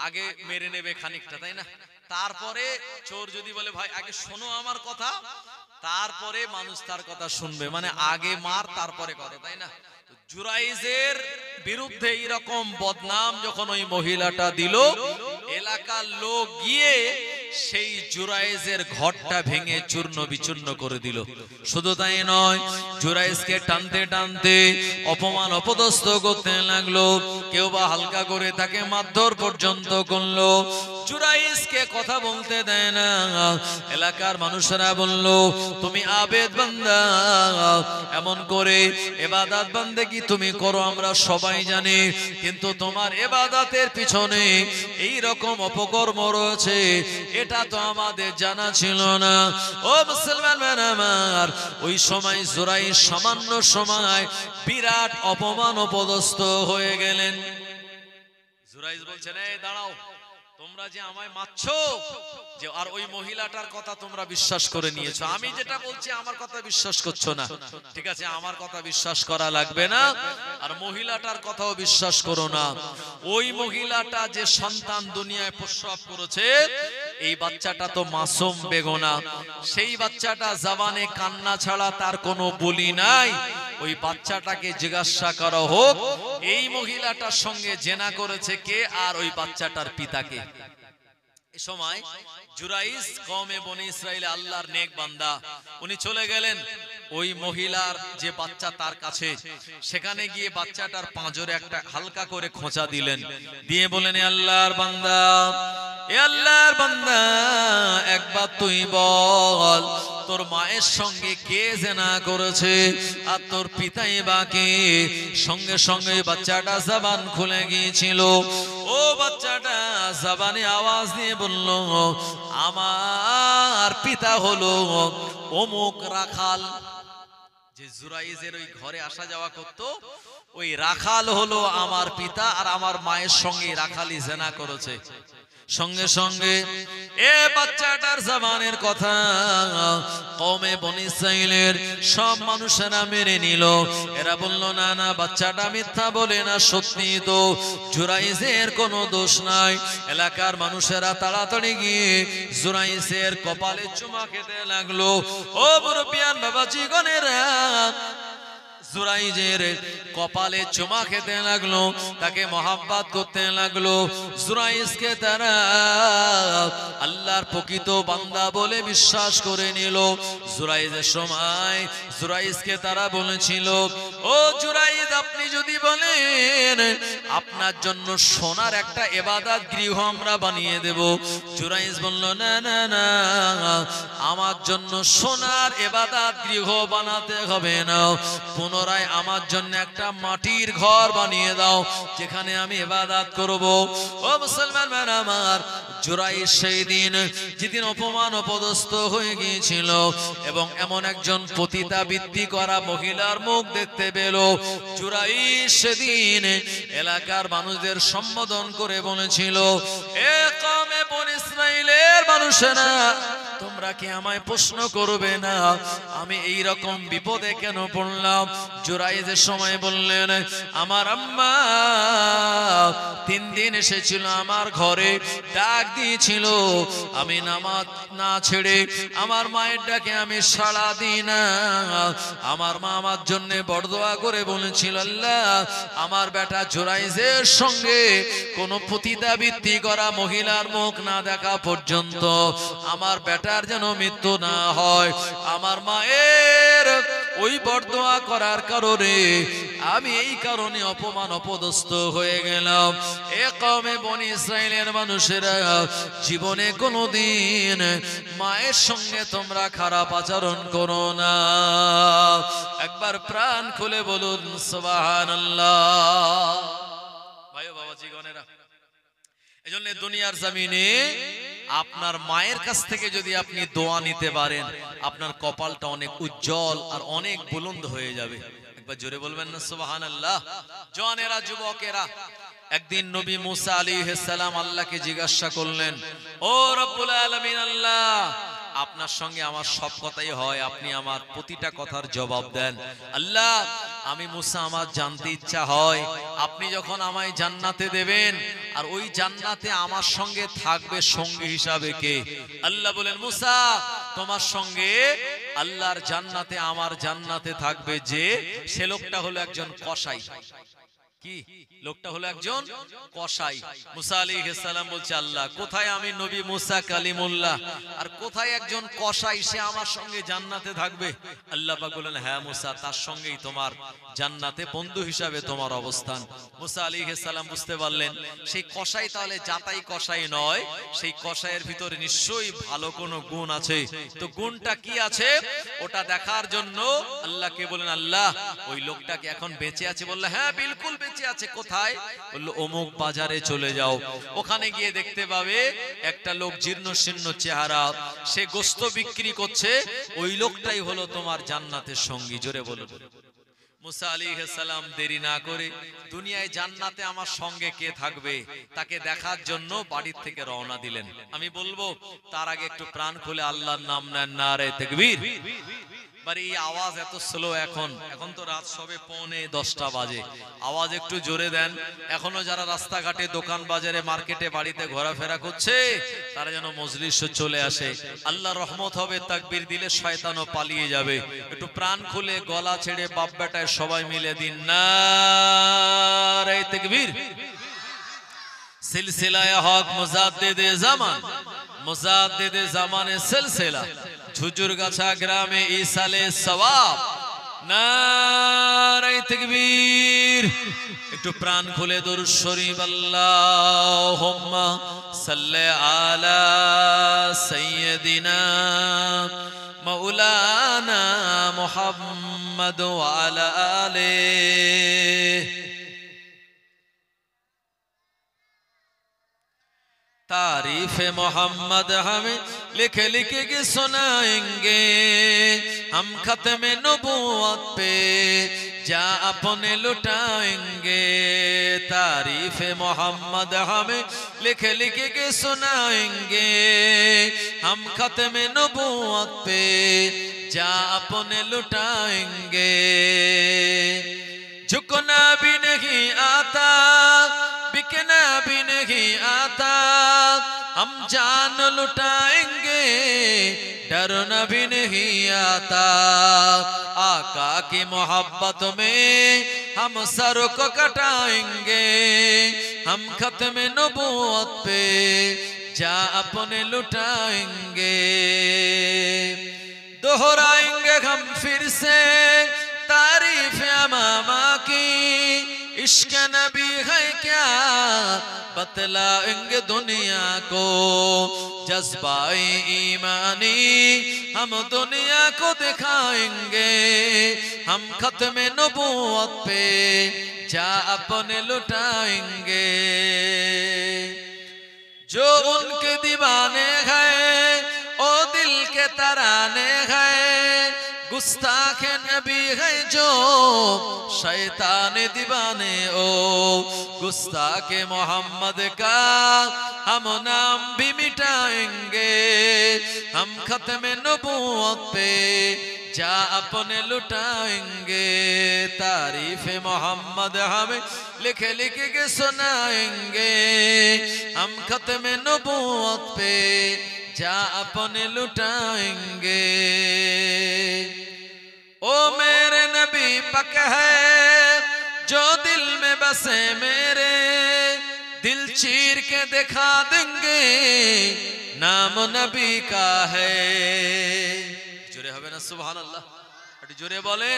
আগে মেরে নেবে খানিকটা, তাই না? তারপরে চোর যদি বলে ভাই আগে শোনো আমার কথা, তারপরে মানুষ তার কথা শুনবে, মানে আগে মার তারপরে কথা, তাই না? জুরাইজের বিরুদ্ধে এরকম বদনাম যখন ওই মহিলাটা দিল, এলাকার লোক গিয়ে সেই জুরাইজের ঘরটা ভেঙে চূর্ণ বিচূর্ণ করে দিল। শুধু তাই নয়, জুরাইজকে টানতে টানতে অপমান অপদস্থ করতে লাগলো, কেউ বা হালকা করে তাকে মারধর পর্যন্ত করলো। জুরাইজকে কথা বলতে দেয় না। এলাকার মানুষেরা বলল, তুমি আবেদ বান্দা, এমন করে ইবাদত বান্দেগি তুমি করো আমরা সবাই জানি, কিন্তু তোমার ইবাদতের পিছনে এই রকম অপকর্ম রয়েছে, এটা তো আমাদের জানা ছিল না। ও মুসলমান আমার, ওই সময় জুরাইজ সামান্য সময় বিরাট অপমান অপদস্থ হয়ে গেলেন। জুরাইজ বলছেন, এই দাঁড়াও, তোমরা যে আমায় মারছো, যে আর ওই মহিলাটার কথা তোমরা বিশ্বাস করে নিয়েছো, আমি যেটা বলছি আমার কথা বিশ্বাস করছো না, ঠিক আছে, আমার কথা বিশ্বাস করা লাগবে না, আর মহিলাটার কথাও বিশ্বাস করো না। ওই মহিলাটা যে সন্তান দুনিয়ায় প্রসব করেছে, এই বাচ্চাটা তো মাসুম বেগোনা, সেই বাচ্চাটা জবানে কান্না ছাড়া তার কোনো বলি নাই। ওই বাচ্চাটাকে জিজ্ঞাসা করা হোক, এই মহিলাটার সঙ্গে জেনা করেছে কে, আর ওই বাচ্চাটার পিতাকে। এই সময় জুরাইজ কওমে বনি ইসরাইল আল্লাহর নেক বান্দা, উনি চলে গেলেন ওই মহিলার যে বাচ্চা তার কাছে, সেখানে গিয়ে বাচ্চাটার পাঁজরে একটা হালকা করে খোঁচা দিলেন, দিয়ে বলেন, আল্লাহর বান্দা, এ আল্লাহর বান্দা, একবার তুই বল তোর মায়ের সঙ্গে কে জিনা করেছে আর তোর পিতাই বাকি? সঙ্গে সঙ্গে বাচ্চাটা জবান খুলে গিয়েছিল। ও বাচ্চাটা জবানে আওয়াজ দিয়ে বলল, আমার পিতা হলো অমুক রাখাল। যে জুরাইজের ওই ঘরে আসা যাওয়া করত, ওই রাখাল হলো আমার পিতা, আর আমার মায়ের সঙ্গে রাখালি জিনা করেছে। সঙ্গে সঙ্গে এ বাচ্চাটার জবানের কথা কওমে বনি ইসরাইলের সব মানুষেরা মেনে নিল। এরা বলল, না না, বাচ্চাটা মিথ্যা বলে না, সত্যি তো, জুরাইজের কোনো দোষ নাই। এলাকার মানুষেরা তাড়াতাড়ি গিয়ে জুরাইজের কপালে চুমা খেতে লাগলো। ও মুরব্বিয়ান বাবাজি গণেরা, জুরাইজের কপালে চুমা খেতে লাগলো, তাকে মহাব্বত করতে লাগলো। জুরাইজকে তারা আল্লাহর প্রকৃত বান্দা বলে বিশ্বাস করে নিল। জুরাইজের সময় জুরাইজকে তারা বলেছিল, ও জুরাইজ, আপনি যদি বলেন আপনার জন্য সোনার একটা ইবাদত গৃহ আমরা বানিয়ে দেব। জুরাইজ বলল, না না না, আমার জন্য সোনার ইবাদত গৃহ বানাতে হবে না, পুনরায় আমার জন্য একটা মাটির ঘর বানিয়ে দাও, যেখানে আমি ইবাদত করব। ও মুসলমান আমার, জুরাইজ সেই দিন যেদিন অপমান অপদস্থ হয়ে গিয়েছিল এবং এমন একজন পতিতাবৃত্তি করা মহিলার মুখ দেখতে পেল, জুরাইজ সেদিন এলাকার মানুষদের সম্বোধন করে বলেছিল, এ কওমে বনি ইসরাইলের মানুষেরা, তোমরা কি আমায় প্রশ্ন করবে না আমি এই রকম বিপদে কেন পড়লাম? জুরাইজের সময় বললেন, আমার আম্মা 3 দিন এসেছিল আমার ঘরে, ডাক দিয়েছিল, আমি নামাজ না ছেড়ে আমার মায়ের ডাকে আমি সাড়া দিই না। আমার মা আমার জন্য বরদোয়া করে বলেছিল, আল্লাহ আমার বেটা জুরাইজের সঙ্গে কোনো পতিতাবৃত্তি করা মহিলার মুখ না দেখা পর্যন্ত আমার বেটার যেন মৃত্যু না হয়। আমার মায়ের ওই বরদোয়া করার কারণে আমি এই কারণে অপমান অপদস্থ হয়ে গেলাম। এ কওমে বনি ইসরাইলের মানুষেরা জীবনে কোনোদিন মায়ের সঙ্গে তোমরা খারাপ আচরণ করো না। একবার প্রাণ খুলে বলুন সুবহানাল্লাহ। ভাই ও বাবাজি গণেরা, এজন্য দুনিয়ার জমিনে আপনার মায়ের কাছ থেকে যদি আপনি দোয়া নিতে পারেন, আপনার কপালটা অনেক উজ্জ্বল আর অনেক বুলন্দ হয়ে যাবে। একবার জোরে বলবেন না সুবহানাল্লাহ। জওয়ানেরা, যুবকেরা, একদিন নবী মুসা আলাইহিস সালাম আল্লাহকে জিজ্ঞাসা করলেন, ও রব্বুল আলামিন আল্লাহ, আপনার সঙ্গে আমার সব কথাই হয়, আপনি আমার প্রতিটা কথার জবাব দেন। আল্লাহ, আমি মুসা, আমার জানতে ইচ্ছা হয় আপনি যখন আমায় জান্নাতে দেবেন আর ওই জান্নাতে আমার সঙ্গে থাকবে সঙ্গী হিসাবে কে? আল্লাহ বলেন, মুসা তোমার সঙ্গে আল্লাহর জান্নাতে আমার জান্নাতে থাকবে যে, সে লোকটা হলো একজন কসাই। কি লোকটা হলো একজন কসাই। মুসা আলাইহিস সালাম বলছে, আল্লাহ কোথায় আমি নবী মুসা কালিমুল্লাহ আর কোথায় একজন কসাই, সে আমার সঙ্গে জান্নাতে থাকবে? আল্লাহ পাক বলেন, হ্যাঁ মুসা, তার সঙ্গেই তোমার জান্নাতে বন্ধু হিসাবে তোমার অবস্থান। মুসা আলাইহিস সালাম বুঝতে পারলেন সেই কসাই তাহলে জাতাই কসাই নয়, সেই কসাইয়ের ভিতরে নিশ্চয়ই ভালো কোনো গুণ আছে। তো গুণটা কি আছে ওটা দেখার জন্য আল্লাহকে বলেন, আল্লাহ ওই লোকটাকে এখন বেঁচে আছে? বললো, হ্যাঁ বিলকুল বেঁচে আছে। কোথায়? বললো, অমুক বাজারে চলে যাও, ওখানে গিয়ে দেখতে পাবে একটা লোক জীর্ণ শীর্ণ চেহারা, সে গোশত বিক্রি করছে, ওই লোকটাই হলো তোমার জান্নাতের সঙ্গী। জোরে বলো। মুসা আলাইহিস সালাম দেরি না করে দুনিয়ায় জান্নাতে আমার সঙ্গে কে থাকবে তাকে দেখার জন্য বাড়ির থেকে রওনা দিলেন। আমি বলবো তার আগে একটু প্রাণ খুলে আল্লাহর নাম নেন, নারে তাকবীর। বারে এই আওয়াজ এত স্লো, এখন তো রাত সবে 9:45 বাজে, আওয়াজ একটু জোরে দেন। এখনো যারা রাস্তাঘাটে দোকান বাজারে মার্কেটে বাড়িতে ঘোরাফেরা করছে তারা যেন মজলিস চলে আসে, আল্লাহর রহমত হবে। তাকবীর দিলে শয়তানও পালিয়ে যাবে। একটু প্রাণ খুলে গলা ছেড়ে বাপ বেটায় সবাই মিলে দিন নারে তাকবীর। সিলসিলায়ে হক মুজাদ্দিদে জামান, মুজাদ্দিদে জামানের সিলসিলা ঝুজুরগাছা গ্রামে ইসালে সওয়াব, নারে তাকবীর। একটু প্রাণ খুলে দরুদ শরীফ, আল্লাহুম্মা সাল্লি আলা সাইয়্যিদিনা মাওলানা মুহাম্মদ ওয়া আলা আলিহি। तारीफ मोहम्मद हमें लिख लिख के सुनाएंगे, हम खत्म नबूवत पे जा अपने लुटाएंगे। तारीफ मोहम्मद हमें लिख लिख के सुनाएंगे, हम खत्म नबूवत पे जा अपने लुटाएंगे। झुकना भी नहीं आता, बिकना भी नहीं आता, हम जान लुटाएंगे, डरना भी नहीं आता। आका की मोहब्बत में हम सर को कटाएंगे, हम खत्म नबूवत पे जा अपने लुटाएंगे। दोहराएंगे हम फिर से तारीफ अमामा की, इश्क नबी है क्या बतलाएंगे दुनिया को। जज्बाए ईमानी हम दुनिया को दिखाएंगे, हम खत्म नबूवत पे जा अपने लुटाएंगे। जो उनके दीवाने हैं ओ दिल के तराने हैं, गुस्ताख नबी है जो शैतान दीवाने ओ। गुस्ताख मोहम्मद का हम नाम भी मिटाएंगे, हम खत्म नबूवत पे जा अपने लुटाएंगे तारीफ मोहम्मद हमें लिख लिख के सुनाएंगे हम खत्म नबूवत पे जा अपने लुटाएंगे ओ मेरे नबी पक है जो दिल में बसे मेरे दिल चीर के दिखा देंगे नाम नबी का है जोरे हवे ना सुभान अल्लाह अटी जोरे बोलें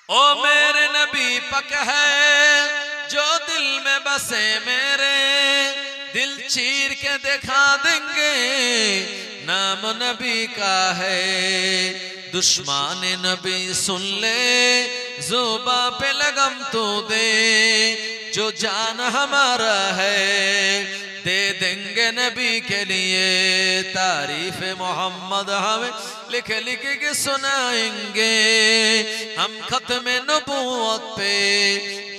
ओ मेरे नबी पक है जो दिल में बसे मेरे दिल चीर के दिखा देंगे नाम नबी का है दुश्मन नबी सुन ले जुबा पे लगम तो दे जो जान हमारा है दे देंगे नबी के लिए तारीफ मोहम्मद हमें लिख लिख के सुनाएंगे हम खत्म नबूवत पे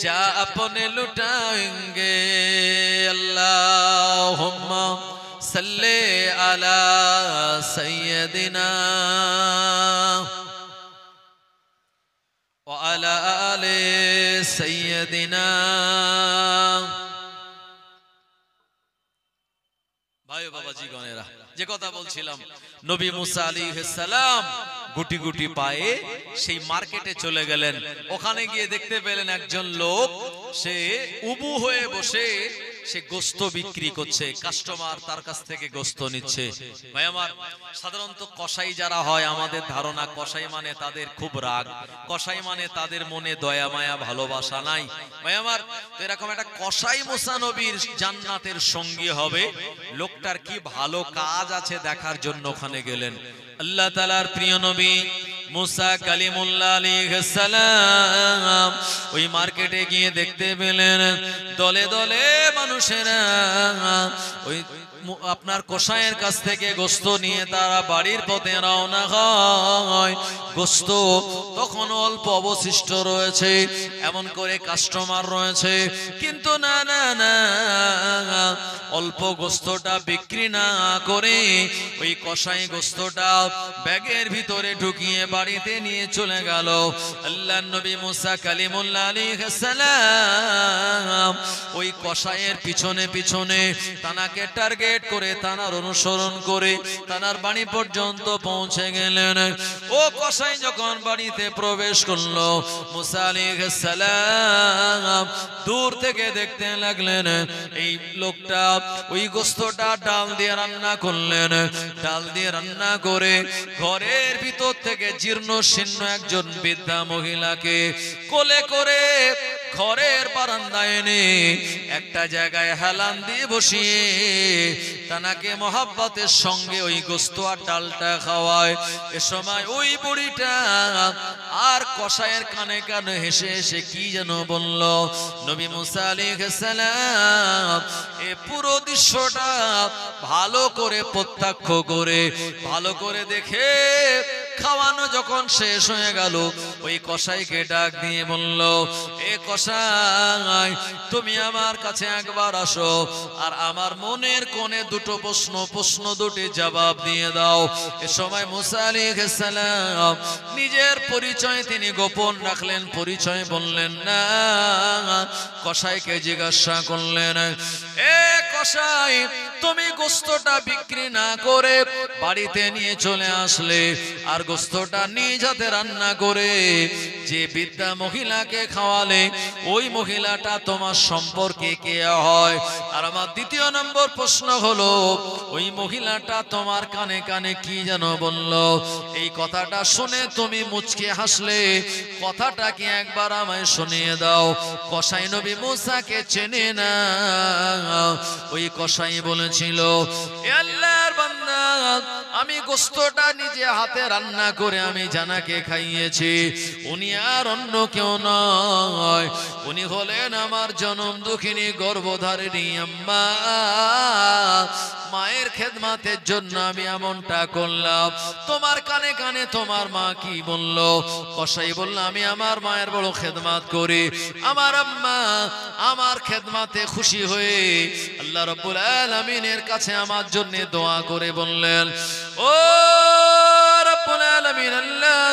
जा अपने लुटाएंगे अल्लाहुम्मा सल्ले अला सय्यदिना व अला आले सय्यदिना भाई बाबा जी गणेरा যে কথা বলছিলাম নবী মুসা আলাইহিস সালাম গুটি গুটি পায়ে সেই মার্কেটে চলে গেলেন ওখানে গিয়ে দেখতে পেলেন একজন লোক সে উবু হয়ে বসে সে গোশত বিক্রি করছে কাস্টমার তার কাছ থেকে গোশত নিচ্ছে ভাই আমার সাধারণত কসাই যারা হয় আমাদের ধারণা কসাই মানে তাদের খুব রাগ কসাই মানে তাদের মনে দয়া মায়া ভালোবাসা নাই ভাই আমার তো এরকম একটা কসাই মুসা নবীর জান্নাতের সঙ্গী হবে লোকটার কি ভালো কাজ আছে দেখার জন্য ওখানে গেলেন আল্লাহ তাআলার প্রিয় নবী মুসা কালিমুল্লাহ আলাইহিস সালাম ওই মার্কেটে গিয়ে দেখতে পেলেন দলে দলে মানুষেরা ওই আপনার কসাইয়ের কাছ থেকে গোশত নিয়ে তারা বাড়ির পথে রওনা হয় গোশত তখন অল্প অবশিষ্ট রয়েছে এমন করে কাস্টমার রয়েছে কিন্তু না না না অল্প গোশতটা বিক্রি না করে ওই কসাই গোশতটা ব্যাগের ভিতরে ঢুকিয়ে বাড়িতে নিয়ে চলে গেল আল্লাহর নবী মুসা কালিমুল্লাহ আলাইহিস সালাম ওই কসাইয়ের পিছনে পিছনে তানাকে টার্গেট করে তানার অনুসরণ করে তানার বাড়ি পর্যন্ত পৌঁছে গেলেন ও কসাই যখন বাড়িতে প্রবেশ করলো মুসা আলাইহিস সালাম দূর থেকে দেখতে লাগলেন এই লোকটা ওই গোশতটা ডাল দিয়ে রান্না করলেন ডাল দিয়ে রান্না করে ঘরের ভিতর থেকে জীর্ণ শীর্ণ একজন বৃদ্ধা মহিলাকে কোলে করে ঘরের বারান্দায় এনে একটা জায়গায় হেলান দিয়ে বসিয়ে তানাকে মহব্বতের সঙ্গে ওই গোশত আর ডালটা খাওয়ায় এ সময় ওই বুড়িটা আর কসাইয়ের কানে কানে হেসে হেসে কি যেন বলল নবী মুসা আলাইহিস সালাম এই পুরো দৃশ্যটা ভালো করে প্রত্যক্ষ করে ভালো করে দেখে খাওয়ানো যখন শেষ হয়ে গেল ওই কসাইকে ডাক দিয়ে বলল এ কসাই তুমি আমার কাছে একবার আসো আর আমার মনের কোণে দুটো প্রশ্ন দুটি জবাব দিয়ে দাও এ সময় মুসা আলাইহিস সালাম নিজের পরিচয় তিনি গোপন রাখলেন পরিচয় বললেন না কসাইকে জিজ্ঞাসা করলেন এ কসাই তুমি গোশতটা বিক্রি না করে বাড়িতে নিয়ে চলে আসলে আর গোশতটা নিজ হাতে রান্না করে যে বৃদ্ধা মহিলাকে খাওয়ালে ওই মহিলাটা তোমার সম্পর্কে কে হয় আর আমার দ্বিতীয় নম্বর প্রশ্ন হলো ওই মহিলাটা তোমার কানে কানে কি যেন বলল এই কথাটা শুনে তুমি মুচকে হাসলে কথাটা কি একবার আমায় শুনিয়ে দাও কসাই নবী মুসাকে চেনে না ওই কসাই বলেছিল এ আল্লাহর বান্দা আমি গোশতটা নিজে হাতে রান্না করে আমি জানাকে খাইয়েছি উনি আর অন্য কেউ নয় উনি হলেন আমার জনম দুঃখিনী গর্ভধারিণী আম্মা মায়ের খেদমাতের জন্য আমি এমনটা করলাম। তোমার কানে কানে তোমার মা কি বলল? কসাই বলল, আমি আমার মায়ের বড় খেদমাত করি। আমার আম্মা আমার খেদমাতে খুশি হয়ে আল্লাহ রাব্বুল আলামিনের কাছে আমার জন্য দোয়া করে বললেন, ও রাব্বুল আলামিন আল্লাহ,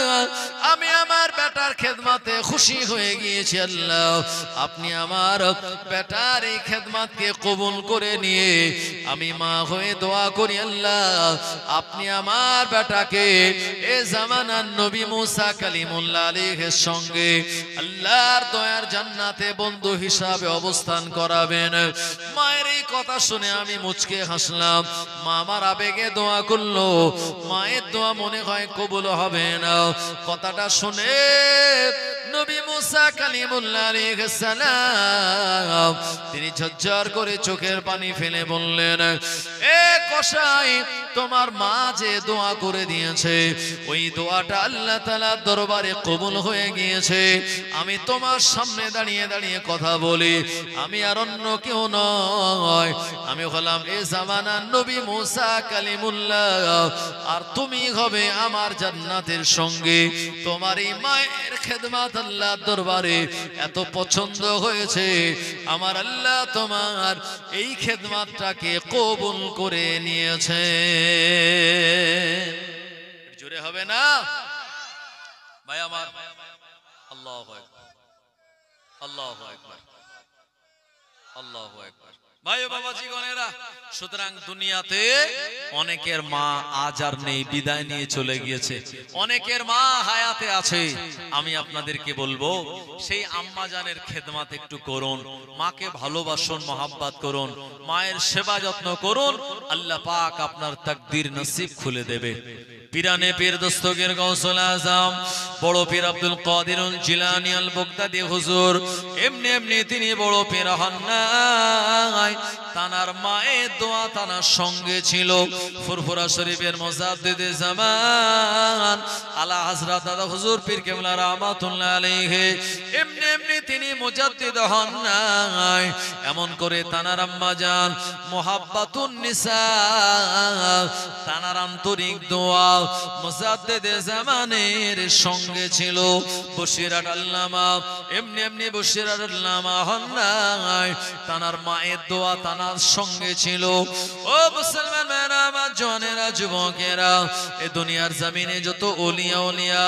আমি আমার বেটার খেদমাতে খুশি হয়ে গিয়েছি। আল্লাহ, আপনি আমার বেটার এই খেদমাতকে কবুল করে নিয়ে আমি মা হয়ে দোয়া করি, আল্লাহ আপনি আমার বেটাকে এ জামানার নবী মুসা কালিমুল্লাহ আলাইহির সঙ্গে আল্লাহর দয়ার জান্নাতে বন্ধু হিসাবে অবস্থান করাবেন। মায়ের এই কথা শুনে আমি মুচকে হাসলাম। মা আমার আবেগে দোয়া করলো, মায়ের দোয়া মনে হয় কবুল হবে না। কথাটা শুনে নবী মুসা কালিমুল্লাহ আলাইহিস সালাম তিনি ঝরঝর করে চোখের পানি ফেলে বললেন, এ কসাই, তোমার মা যে দোয়া করে দিয়েছে ওই দোয়াটা আল্লাহ তাআলার দরবারে কবুল হয়ে গিয়েছে। আমি তোমার সামনে দাঁড়িয়ে দাঁড়িয়ে কথা বলি, আমি আর অন্য কেউ নয়, আমি হলাম এ জামানার নবী মুসা কালিমুল্লাহ, আর তুমি হবে আমার জান্নাতের সঙ্গে। তোমার এই মায়ের খেদমত আল্লাহর দরবারে এত পছন্দ হয়েছে, আমার আল্লাহ তোমার এই খেদমতটাকে কবুল করে নিয়েছে। জোরে হবে না ভাই আমার? আল্লাহু আকবার, আল্লাহু আকবার, আল্লাহু আকবার। ভাই ও বাবাজি গণেরা, সুতরাং দুনিয়াতে অনেকের মা আজ আর নেই, বিদায় নিয়ে চলে গিয়েছে। অনেকের মা হায়াতে আছে। আমি আপনাদেরকে বলবো, সেই আম্মা জানের খেদমত একটু করুন, মাকে ভালোবাসুন, মহাব্বত করুন, মায়ের সেবা যত্ন করুন, আল্লাহ পাক আপনার তাকদীর নসিব খুলে দেবে। পীরানে পীর দস্তগীর গাউসুল আজম বড় পীর আব্দুল কাদির জিলানী আল বাগদাদি হুজুর এমনি এমনি তিনি বড় পীর হন নাই, তানার মায়ের দোয়া তানার সঙ্গে ছিল। ফুরফুরা শরীফের মুজাদ্দিদে জামান আলা হযরত দাদা হুজুর পীর কেবলা রাহমাতুল্লাহ আলাইহি এমনি এমনি তিনি মুজাদ্দিদ হন নাই। এমন করে তানার আম্মা জান মুহাব্বাতুন নিসা, তানার আন্তরিক দোয়া মুজাদ্দিদে জামানের সঙ্গে ছিল। বশিরাত আল্লামা এমনি এমনি বশিরাত আল্লামা হন নাই, তানার মায়ের দোয়া তানার সঙ্গে ছিল। ও মুসলমান ভাইরা আমার, জওয়ানেরা, যুবকেরা, এই দুনিয়ার জমিনে যত ওলিয়া ওলিয়া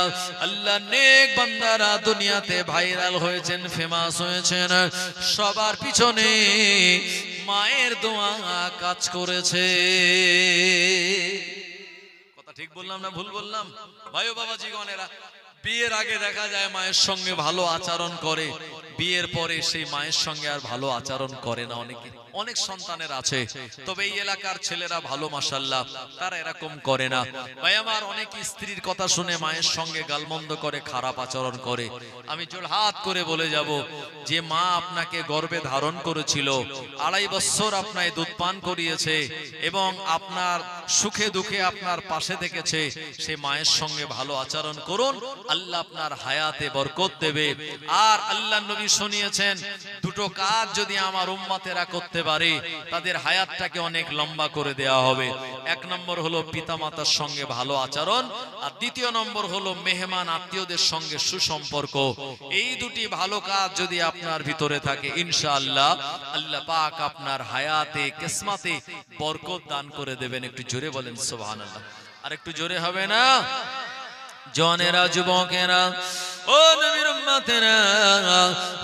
আল্লাহর নেক বান্দারা দুনিয়াতে ভাইরাল হয়েছেন, ফেমাস হয়েছেন, সবার পিছনে মায়ের দোয়া কাজ করেছে। কথা ঠিক বললাম না ভুল বললাম? ভাই ও বাবাজি গণেরা, বিয়ের আগে দেখা যায় মায়ের সঙ্গে ভালো আচরণ করে, বিয়ের পরে সেই মায়ের সঙ্গে আর ভালো আচরণ করে না। অনেকে, অনেক সন্তানের আছে, তবে এই এলাকার ছেলেরা ভালো মাশাআল্লাহ, তারা এরকম করে না। ভাই আমার, অনেক স্ত্রীর কথা শুনে মায়ের সঙ্গে গালমন্দ করে, খারাপ আচরণ করে। আমি জোড়হাত করে বলে যাব, যে মা আপনাকে গর্ভে ধারণ করেছিল, 2.5 বছর আপনাকে দুধ পান করিয়েছে এবং আপনার সুখে দুঃখে আপনার পাশে থেকেছে, সেই মায়ের সঙ্গে ভালো আচরণ করুন, আল্লাহ আপনার হায়াতে বরকত দেবে। আর আল্লাহর নবী শুনিয়েছেন, দুটো কাজ যদি আমার উম্মতেরা করতে পারে, তাদের হায়াতটাকে অনেক লম্বা করে দেওয়া হবে। 1 নম্বর হলো পিতামাতার সঙ্গে ভালো আচরণ, আর 2 নম্বর হলো মেহমান আত্মীয়দের সঙ্গে সুসম্পর্ক। এই দুটি ভালো কাজ যদি আপনার ভিতরে থাকে, ইনশাআল্লাহ আল্লাহ পাক আপনার হায়াতে কিসমতে বরকত দান করে দেবেন। একটু জোরে বলেন সুবহানাল্লাহ। আর একটু জোরে হবে না? জওয়ানেরা, যুবকেরা, ও নবীর উম্মতেরা,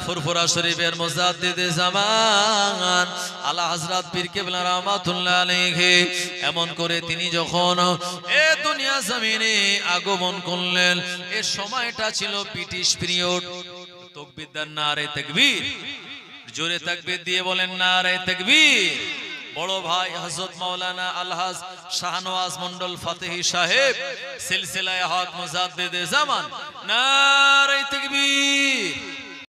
ফুরফুরা শরীফের মুজাদ্দিদে জামান আলা হযরত পীর কেবলা রাহমাতুল্লাহ আলাইহি এমন করে তিনি যখন এ দুনিয়া জমিনে আগমন করলেন, এ সময়টা ছিল ব্রিটিশ পিরিয়ড। তাকবীর দেন, নারে তাকবীর, জোরে তাকবীর দিয়ে বলেন নারে তাকবীর। বড় ভাই হযরত মাওলানা আলহাজ শাহনওয়াজ মন্ডল ফাতেহী সাহেব সিলসিলায়ে হক মুজাদ্দিদে জামান, নারে তাকবীর।